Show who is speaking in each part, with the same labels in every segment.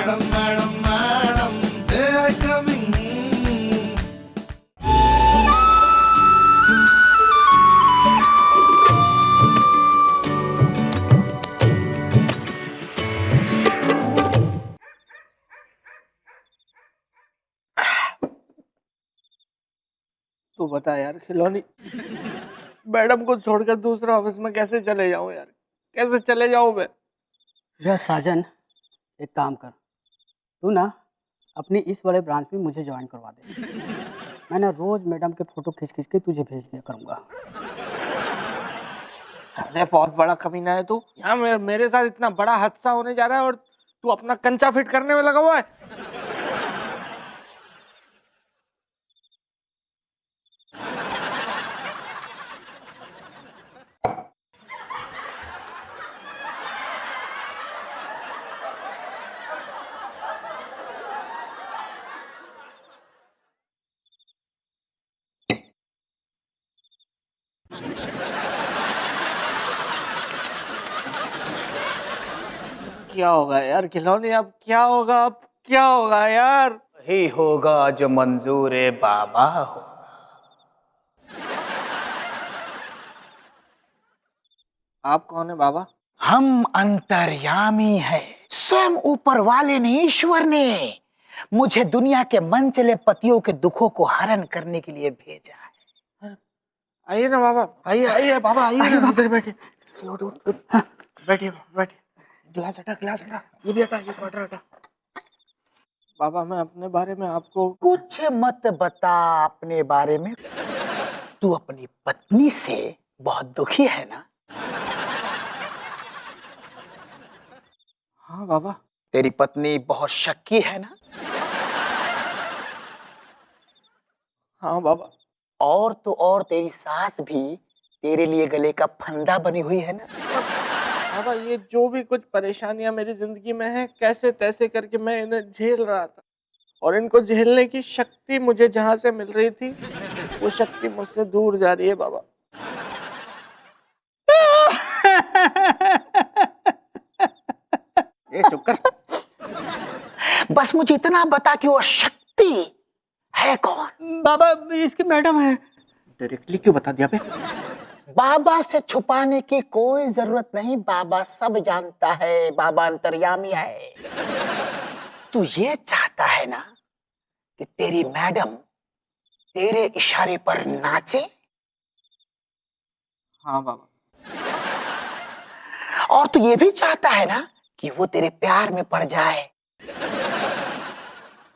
Speaker 1: Madam madam madam they I coming.
Speaker 2: तू बता यार खिलौनी, मैडम को छोड़कर दूसरे ऑफिस में कैसे चले जाऊं यार, कैसे चले जाऊं मैं?
Speaker 3: यह साजन, एक काम कर, तू ना अपनी इस वाले ब्रांच में मुझे ज्वाइन करवा दे। मैं ना रोज मैडम के फोटो खींच खींच के तुझे भेज दिया करूंगा।
Speaker 2: अरे बहुत बड़ा कमीना है तू। यहाँ मेरे साथ इतना बड़ा हादसा होने जा रहा है और तू अपना कंचा फिट करने में लगा हुआ है। क्या होगा यार खिलौनी, अब क्या होगा, अब क्या होगा यार?
Speaker 4: वही होगा जो मंजूर बाबा हो।
Speaker 2: आप कौन है बाबा?
Speaker 4: हम अंतर्यामी है। स्वयं ऊपर वाले ने, ईश्वर ने मुझे दुनिया के मनचले पतियों के दुखों को हरण करने के लिए भेजा है।
Speaker 2: आइए ना बाबा, आइए आइए बाबा, आइए ना, इधर बैठिए। उठ, उठ, उठ। बैठिए बैठिए। गिलास हटा, गिलास हटा, ये भी हटा, ये क्वार्टर हटा। बाबा मैं अपने बारे में आपको
Speaker 4: कुछ मत बता अपने बारे में। तू अपनी पत्नी से बहुत दुखी है ना?
Speaker 2: हाँ बाबा।
Speaker 4: तेरी पत्नी बहुत शक्की है ना?
Speaker 2: हाँ बाबा।
Speaker 4: और तो और तेरी सास भी तेरे लिए गले का फंदा बनी हुई है ना?
Speaker 2: बाबा ये जो भी कुछ परेशानियां मेरी जिंदगी में है, कैसे तैसे करके मैं इन्हें झेल रहा था, और इनको झेलने की शक्ति मुझे जहां से मिल रही थी, वो शक्ति मुझसे दूर जा रही है बाबा। ये चुप कर।
Speaker 4: बस मुझे इतना बता कि वो शक्ति है कौन?
Speaker 3: बाबा इसकी मैडम है।
Speaker 2: डायरेक्टली क्यों बता दिया बे?
Speaker 4: बाबा से छुपाने की कोई जरूरत नहीं, बाबा सब जानता है, बाबा अंतर्यामी है। तू ये चाहता है ना कि तेरी मैडम तेरे इशारे पर नाचे?
Speaker 2: हाँ बाबा।
Speaker 4: और तू ये भी चाहता है ना कि वो तेरे प्यार में पड़ जाए?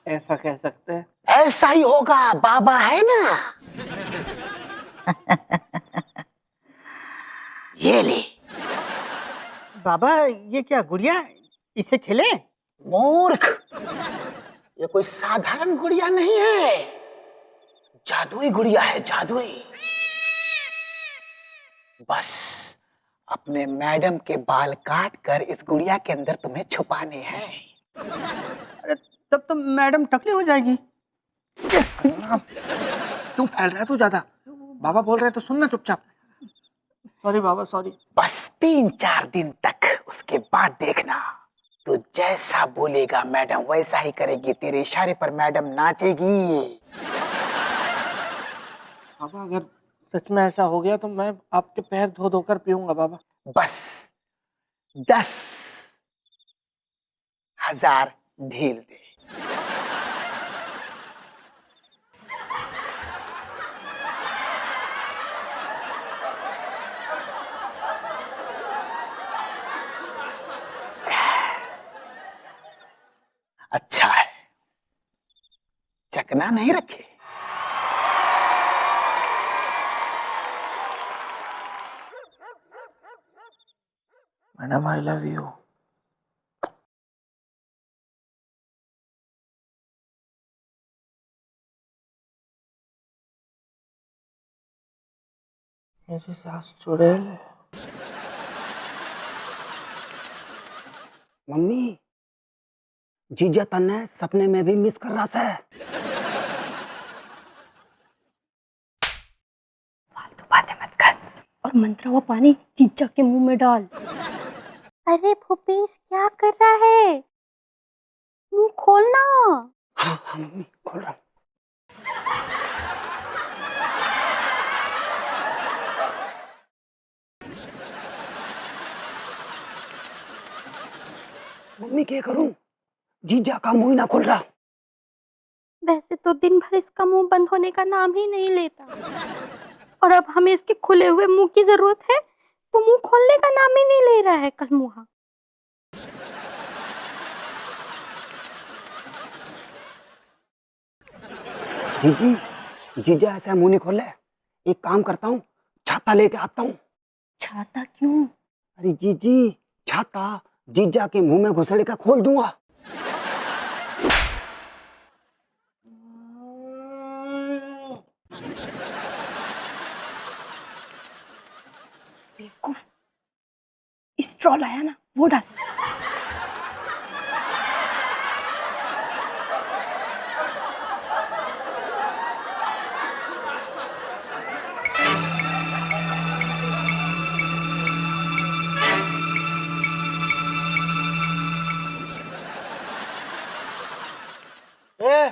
Speaker 2: ऐसा कह सकते हैं।
Speaker 4: ऐसा ही होगा, बाबा है ना। ये ले।
Speaker 3: बाबा ये क्या गुड़िया, इसे खेले?
Speaker 4: मूर्ख, ये कोई साधारण गुड़िया नहीं है, जादुई गुड़िया है, जादुई। बस अपने मैडम के बाल काट कर इस गुड़िया के अंदर तुम्हें छुपाने हैं।
Speaker 3: अरे तब तो मैडम टकली हो जाएगी।
Speaker 2: क्यों फैल रहा है तू ज्यादा? बाबा बोल रहे हैं तो सुनना चुपचाप। सॉरी बाबा, सॉरी।
Speaker 4: बस 3-4 दिन तक, उसके बाद देखना, तू जैसा बोलेगा मैडम वैसा ही करेगी, तेरे इशारे पर मैडम नाचेगी।
Speaker 2: बाबा अगर सच में ऐसा हो गया तो मैं आपके पैर धो धोकर पीऊंगा बाबा।
Speaker 4: बस 10,000 ढील दे। अच्छा है, चकना नहीं रखे।
Speaker 2: Madam I love you. मेरी सास चुड़ैल है।
Speaker 3: मम्मी, जीजा तन्ने सपने में भी मिस कर रहा है।
Speaker 5: फालतू बातें मत कर और मंत्रा हुआ पानी जीजा के मुंह में डाल। अरे भूपेश क्या कर रहा है? खोलना।
Speaker 3: हाँ हाँ मम्मी खोल रहा हूँ। मम्मी क्या करूं? जीजा का मुंह ही ना खोल रहा।
Speaker 5: वैसे तो दिन भर इसका मुंह बंद होने का नाम ही नहीं लेता, और अब हमें इसके खुले हुए मुंह की जरूरत है तो मुंह खोलने का नाम ही नहीं ले रहा है कल मुहा।
Speaker 3: जीजी, जीजा ऐसा मुंह नहीं खोले। एक काम करता हूँ, छाता लेके आता हूँ।
Speaker 5: छाता क्यों?
Speaker 3: अरे जीजी, छाता जीजा के मुंह में घुसेड़ के खोल दूंगा।
Speaker 5: बेवकूफ, स्ट्रॉ लाया ना, वो डाल।
Speaker 2: ए,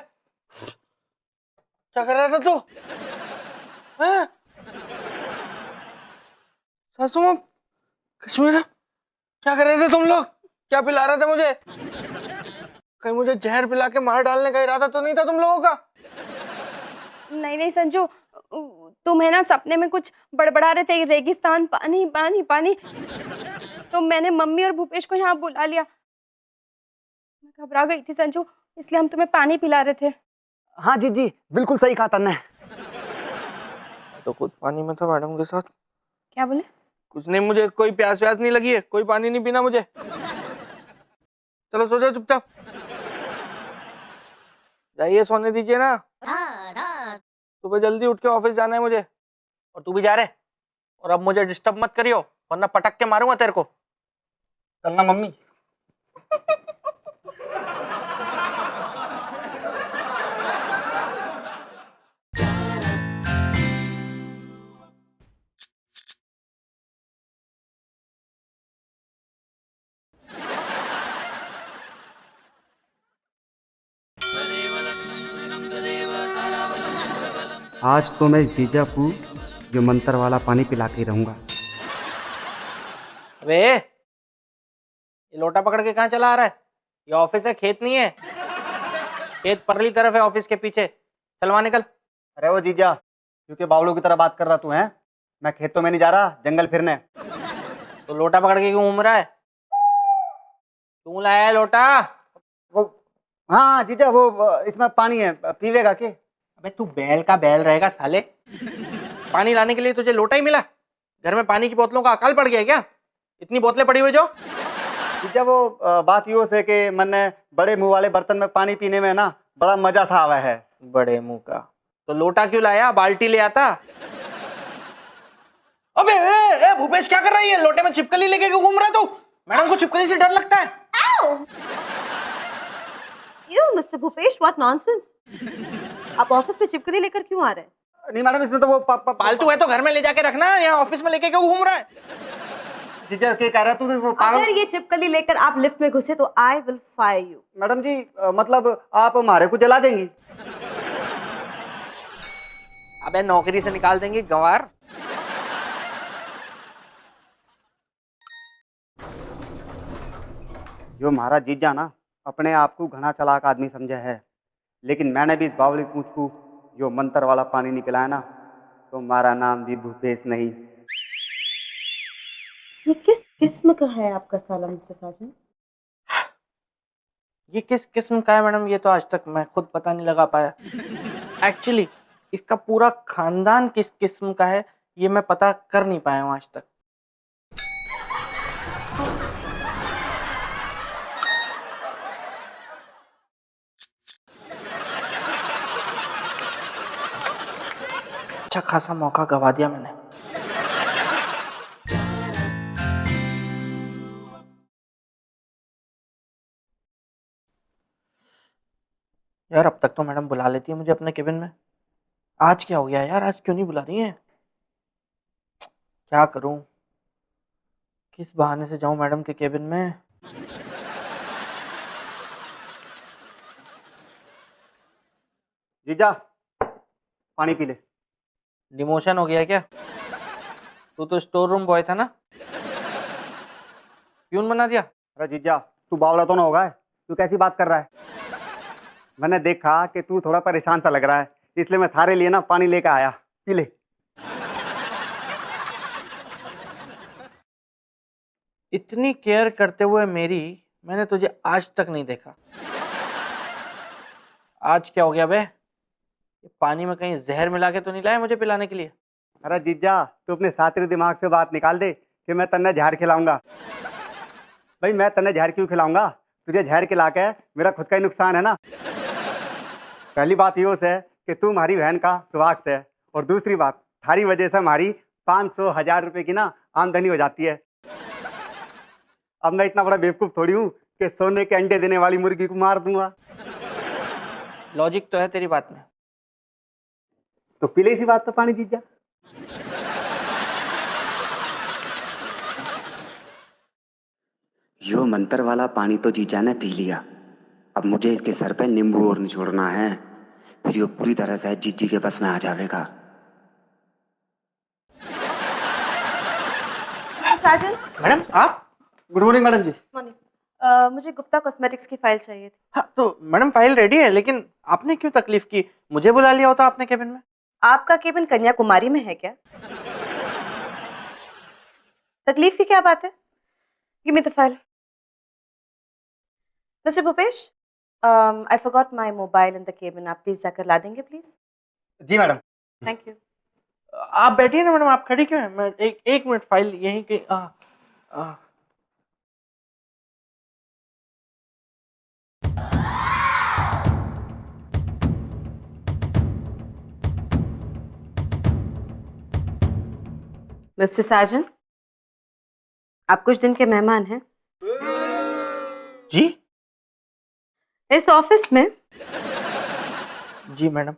Speaker 2: क्या कर रहा था तू? हैं? सासू माँ, कश्मीर, क्या कर रहे थे तुम लोग? क्या पिला रहे थे मुझे? कहीं मुझे जहर पिला के मार डालने का इरादा तो नहीं था तुम लोगों का?
Speaker 5: नहीं नहीं संजू, तुम्हें ना सपने में कुछ बड़बड़ा रहे थे, रेगिस्तान, पानी पानी पानी, तो मैंने मम्मी और भूपेश को यहाँ बुला लिया। मैं घबरा गई थी संजू, इसलिए हम तुम्हें पानी पिला रहे थे।
Speaker 3: हाँ जीजी, बिल्कुल सही कहा तन्ने।
Speaker 2: तो खुद पानी में था मैडम के साथ।
Speaker 5: क्या बोले?
Speaker 2: कुछ नहीं, मुझे कोई प्यास व्यास नहीं लगी है, कोई पानी नहीं पीना मुझे। चलो सो जाओ चुपचाप, जाइए सोने दीजिए ना। सुबह जल्दी उठ के ऑफिस जाना है मुझे। और तू भी जा रहे? और अब मुझे डिस्टर्ब मत करियो, वरना पटक के मारूंगा तेरे को।
Speaker 3: चलना मम्मी। आज तो मैं जीजा को जो मंत्र वाला पानी पिला के रहूंगा।
Speaker 2: अबे, ये लोटा पकड़ के कहाँ चला आ रहा है? ये ऑफिस है, खेत नहीं है। खेत परली तरफ है ऑफिस के पीछे, चल वहाँ निकल।
Speaker 3: अरे वो जीजा, क्योंकि बावलों की तरह बात कर रहा तू है? मैं खेतों में नहीं जा रहा, जंगल फिरने।
Speaker 2: तो लोटा पकड़ के क्यों घूम रहा है? क्यों लाया है लोटा?
Speaker 3: वो हाँ जीजा, वो इसमें पानी है, पीवेगा के?
Speaker 2: अबे तू बैल का बैल रहेगा साले। पानी लाने के लिए तुझे लोटा ही मिला? घर में पानी की बोतलों का अकाल पड़ गया क्या? इतनी बोतलें पड़ी हुई जो?
Speaker 3: जीजा वो बात यूँ से कि मैंने बड़े मुंह वाले बर्तन में पानी पीने में ना बड़ा मजा सा आवा है।
Speaker 2: बड़े मुंह का तो लोटा क्यों लाया? बाल्टी ले आता। अबे ए भूपेश, क्या कर रही है? लोटे में छिपकली लेके क्यों घूम रहा है तू? मैडम को छिपकली से डर लगता है।
Speaker 6: You, Mr. Bhupesh, what nonsense! आप ऑफिस में चिपकली लेकर क्यों आ रहे हैं?
Speaker 3: नहीं मैडम, इसमें तो वो
Speaker 2: पालतू है तो घर में ले जाके रखना, यहाँ ऑफिस में लेके क्यों घूम रहा है?
Speaker 3: जीजा क्या कह रहा तू? वो
Speaker 6: अगर ये चिपकली लेकर आप लिफ्ट में घुसे तो I will fire you.
Speaker 3: Madam ji, मतलब आप हमारे को जला देंगी?
Speaker 2: अबे नौकरी से निकाल देंगे गंवार।
Speaker 3: जो हमारा जीजा ना अपने आप को घना चालाक आदमी समझा है, लेकिन मैंने भी इस बावली पूंछ को जो मंत्र वाला पानी नहीं पिलाया ना, तो हमारा नाम भी भूपेश नहीं।
Speaker 6: ये किस किस्म का है आपका साला मिस्टर साजन?
Speaker 2: ये किस किस्म का है मैडम, ये तो आज तक मैं खुद पता नहीं लगा पाया। एक्चुअली इसका पूरा खानदान किस किस्म का है ये मैं पता कर नहीं पाया हूँ आज तक। अच्छा खासा मौका गवा दिया मैंने। यार अब तक तो मैडम बुला लेती है मुझे अपने केबिन में, आज क्या हो गया यार? आज क्यों नहीं बुला रही है? क्या करूं, किस बहाने से जाऊं मैडम के केबिन में?
Speaker 3: जीजा पानी पी ले।
Speaker 2: डिमोशन हो गया क्या? तू तो स्टोर रूम बॉय था ना, प्यून बना दिया?
Speaker 3: अरे जीजा तू बावला तो ना होगा है? तू कैसी बात कर रहा है? मैंने देखा कि तू थोड़ा परेशान सा लग रहा है, इसलिए मैं थारे लिए ना पानी लेकर आया, पी ले।
Speaker 2: इतनी केयर करते हुए मेरी मैंने तुझे आज तक नहीं देखा। आज क्या हो गया बे? ये पानी में कहीं जहर मिला के तो नहीं लाया मुझे पिलाने के लिए?
Speaker 3: अरे जीजा तू अपने सातरे दिमाग से बात निकाल दे कि मैं तन्ने जहर खिलाऊंगा। भाई मैं तन्ने जहर क्यों खिलाऊंगा? तुझे जहर खिला के मेरा खुद का ही नुकसान है ना। पहली बात यो है कि तू हमारी बहन का सुहाग से है, और दूसरी बात थारी वजह से हमारी 500,000 रुपए की ना आमदनी हो जाती है। अब मैं इतना बड़ा बेवकूफ थोड़ी हूँ कि सोने के अंडे देने वाली मुर्गी को मार दूंगा।
Speaker 2: लॉजिक तो है तेरी बात में।
Speaker 3: तो पीले इसी बात पे पानी जीजा।
Speaker 7: यो मंतर वाला पानी तो जीजा ने पी लिया। अब मुझे इसके सर पे नींबू और निचोड़ना है, फिर यो पूरी तरह से जीजी के बस में आ जाएगा।
Speaker 6: साजन,
Speaker 2: मैडम आप?
Speaker 3: गुड मॉर्निंग मैडम जी।
Speaker 6: मॉर्निंग। मुझे गुप्ता कॉस्मेटिक्स की फाइल चाहिए थी।
Speaker 2: हाँ तो मैडम फाइल रेडी है, लेकिन आपने क्यों तकलीफ की? मुझे बुला लिया होता आपने केबिन में।
Speaker 6: आपका केबिन कन्याकुमारी में है क्या? तकलीफ की क्या बात है? Give me the file. Mister Bhupesh, I forgot my mobile in the cabin. आप प्लीज जाकर ला देंगे प्लीज?
Speaker 3: जी मैडम।
Speaker 6: Thank you.
Speaker 2: आप बैठिए ना मैडम, आप खड़ी क्यों हैं? मैं एक मिनट, फाइल यहीं के
Speaker 6: मिस्टर साजन, आप कुछ दिन के मेहमान हैं
Speaker 2: जी।
Speaker 6: इस ऑफिस में।
Speaker 2: जी मैडम।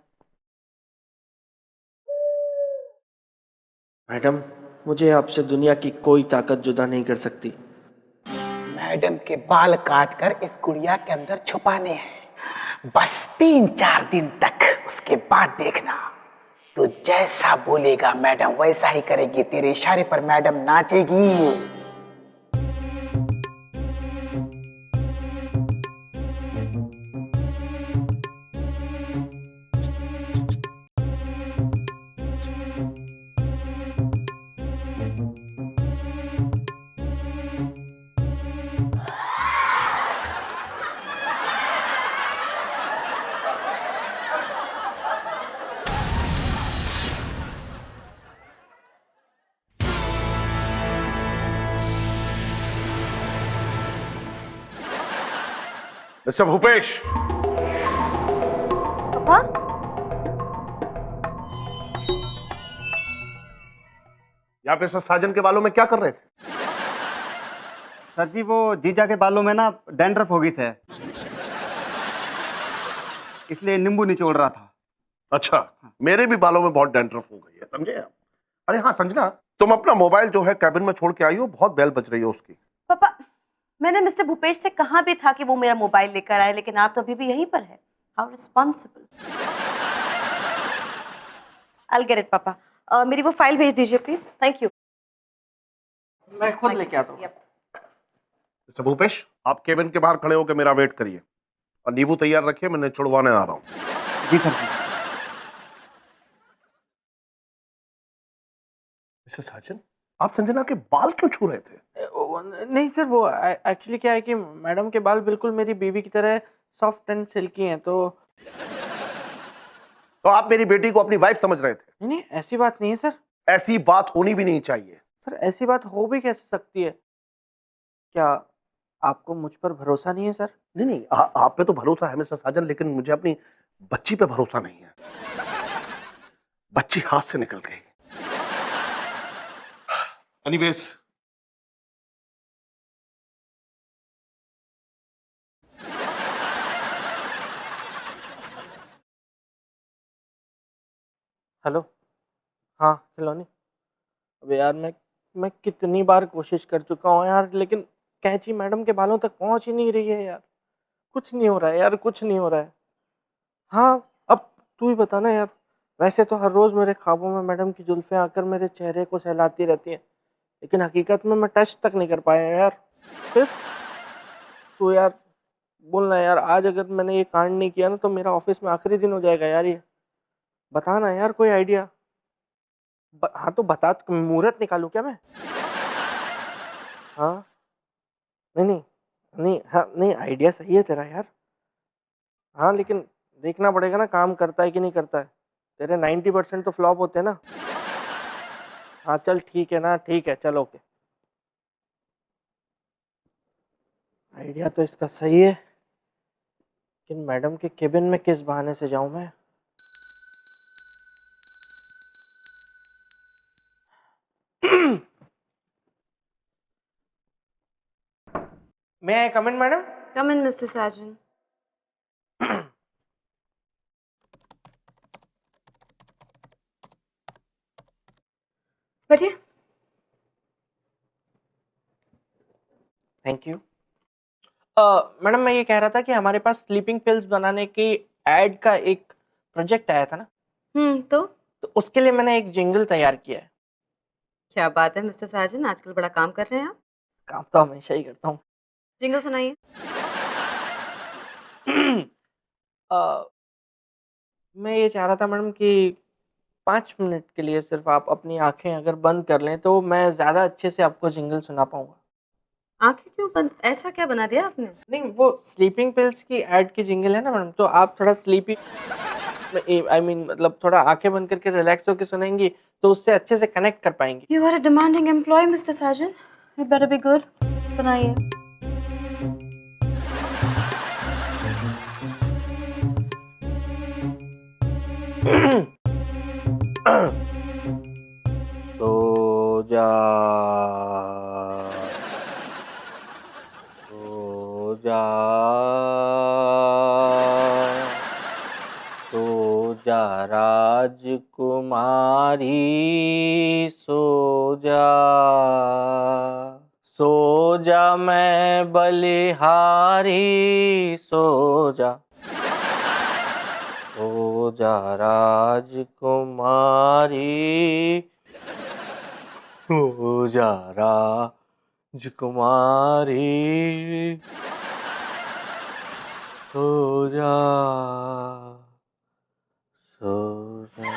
Speaker 2: मैडम मुझे आपसे दुनिया की कोई ताकत जुदा नहीं कर सकती।
Speaker 4: मैडम के बाल काट कर इस गुड़िया के अंदर छुपाने हैं, बस 3-4 दिन तक। उसके बाद देखना, तो जैसा बोलेगा मैडम वैसा ही करेगी। तेरे इशारे पर मैडम नाचेगी।
Speaker 8: मिस्टर भूपेश,
Speaker 6: पापा,
Speaker 8: यहाँ पे सर साजन के बालों में क्या कर रहे थे?
Speaker 3: सर जी वो जीजा के बालों में ना डैंड्रफ हो गई है, इसलिए नींबू निचोड़ रहा था।
Speaker 8: अच्छा, मेरे भी बालों में बहुत डैंड्रफ हो गई है, समझे आप? अरे हाँ संजना, तुम अपना मोबाइल जो है कैबिन में छोड़ के आई हो, बहुत बेल बज रही है उसकी।
Speaker 6: पापा, मैंने मिस्टर भूपेश से कहा भी था कि वो मेरा मोबाइल लेकर आए, लेकिन आप तो अभी भी यहीं पर है। How responsible. I'll get it, पापा। मेरी वो फाइल भेज दीजिए प्लीज। Thank you.
Speaker 2: मैं खुद लेके आता हूँ।
Speaker 8: मिस्टर भूपेश, आप केबिन के बाहर खड़े होकर मेरा वेट करिए और नींबू तैयार रखिए, मैं छुड़वाने आ रहा हूँ।
Speaker 3: जी सर जी।
Speaker 8: मिस्टर साजन, आप संजना के बाल क्यों छू रहे थे?
Speaker 2: नहीं सर, वो एक्चुअली क्या है कि मैडम के बाल बिल्कुल मेरी बीवी की तरह सॉफ्ट एंड सिल्की हैं, तो
Speaker 8: आप मेरी बेटी को अपनी वाइफ समझ रहे थे?
Speaker 2: नहीं नहीं, ऐसी बात नहीं है सर।
Speaker 8: ऐसी बात होनी भी नहीं चाहिए।
Speaker 2: सर ऐसी बात हो भी कैसे सकती है? क्या आपको मुझ पर भरोसा नहीं है सर?
Speaker 8: नहीं नहीं, आप पे तो भरोसा है मिस्टर साजन, लेकिन मुझे अपनी बच्ची पे भरोसा नहीं है। बच्ची हाथ से निकल गई। एनीवेज,
Speaker 2: हेलो, हाँ खिलौनी। अब यार मैं कितनी बार कोशिश कर चुका हूँ यार, लेकिन कैंची मैडम के बालों तक पहुँच ही नहीं रही है यार। कुछ नहीं हो रहा है यार, कुछ नहीं हो रहा है। हाँ अब तू ही बता ना यार, वैसे तो हर रोज मेरे ख्वाबों में मैडम की जुल्फें आकर मेरे चेहरे को सहलाती रहती हैं, लेकिन हकीकत में मैं टच तक नहीं कर पाया यार। फिर तू यार बोलना यार, आज अगर मैंने ये कांड नहीं किया ना तो मेरा ऑफिस में आखिरी दिन हो जाएगा यार ये। बता ना यार कोई आइडिया। हाँ तो बता, मुहूर्त निकालूं क्या मैं? हाँ नहीं नहीं नहीं, हाँ नहीं, आइडिया सही है तेरा यार। हाँ लेकिन देखना पड़ेगा ना काम करता है कि नहीं करता है। तेरे 90% तो फ्लॉप होते हैं ना। हाँ चल ठीक है ना, ठीक है चल ओके। आइडिया तो इसका सही है, लेकिन मैडम के केबिन में किस बहाने से जाऊं मैं? May I come in, madam?
Speaker 6: Come in, Mr. Sajan. बैठिए।
Speaker 2: Thank you. मैडम मैं ये कह रहा था कि हमारे पास स्लीपिंग पिल्स बनाने की एड का एक प्रोजेक्ट आया था ना, तो उसके लिए मैंने एक जिंगल तैयार किया है।
Speaker 6: क्या बात है मिस्टर साजन, आजकल बड़ा काम कर रहे हैं आप।
Speaker 2: काम तो हमेशा ही करता हूँ।
Speaker 6: जिंगल सुनाइए।
Speaker 2: मैं ये चाह रहा था मैडम कि 5 मिनट के लिए सिर्फ आप अपनी आंखें अगर बंद कर लें तो मैं ज़्यादा अच्छे से आपको जिंगल सुना पाऊंगा।
Speaker 6: आंखें क्यों बंद? ऐसा क्या बना दिया आपने?
Speaker 2: नहीं, वो स्लीपिंग पिल्स की एड की जिंगल है ना मैडम, तो आप थोड़ा स्लीपी मतलब थोड़ा आंखें बंद करके रिलैक्स होकर सुनेंगी तो उससे अच्छे से कनेक्ट कर पाएंगी।
Speaker 6: You are a demanding employee, Mr. Sajan. You better be good. सुनाइए।
Speaker 2: सो जा, सो जा, सो जा राजकुमारी, सो जा, सो जा मैं बलिहारी, सो जा, सो जा राजकुमारी, सो जा राजकुमारी, सो जा, सो जा।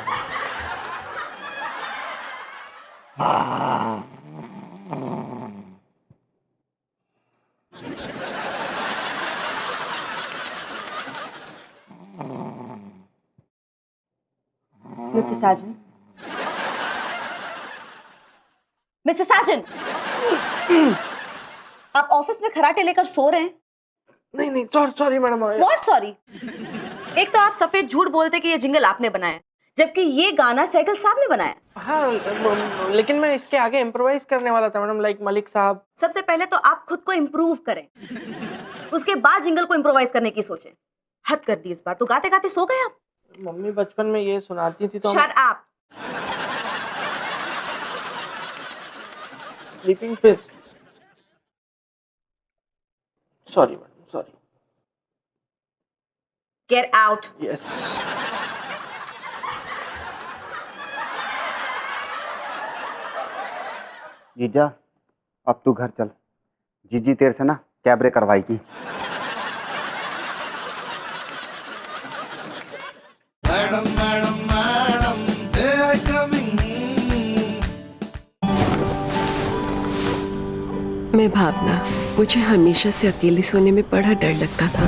Speaker 6: Mr. Sajan. Mr. Sajan. आप ऑफिस में खराटे लेकर सो रहे हैं?
Speaker 2: नहीं नहीं, सॉरी मैडम।
Speaker 6: What sorry? एक तो आप सफेद झूठ बोलते कि ये जिंगल आपने बनाया, जबकि ये गाना सैगल साहब ने बनाया।
Speaker 2: हाँ लेकिन मैं इसके आगे इम्प्रोवाइज करने वाला था मैडम, लाइक मलिक साहब।
Speaker 6: सबसे पहले तो आप खुद को इम्प्रूव करें, उसके बाद जिंगल को इम्प्रोवाइज करने की सोचें। हद कर दी इस बार तो, गाते गाते सो गए आप।
Speaker 2: मम्मी बचपन में ये सुनाती थी तो
Speaker 6: shut up.
Speaker 2: Sleeping pills. Sorry madam, sorry.
Speaker 6: Get out.
Speaker 2: Yes.
Speaker 3: जीजा अब तू घर चल, जीजी तेरे से ना कैबरे करवाएगी।
Speaker 1: Madam madam madam they I coming.
Speaker 9: मैं भावना, मुझे हमेशा से अकेले सोने में बड़ा डर लगता था।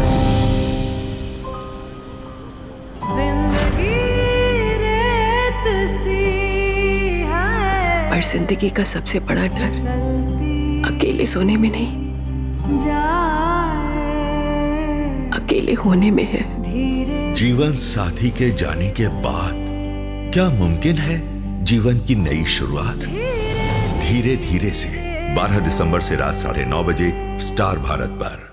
Speaker 9: पर जिंदगी का सबसे बड़ा डर अकेले सोने में नहीं, अकेले होने में है।
Speaker 10: जीवन साथी के जाने के बाद क्या मुमकिन है जीवन की नई शुरुआत? धीरे धीरे से 12 दिसंबर से रात 9:30 बजे स्टार भारत पर।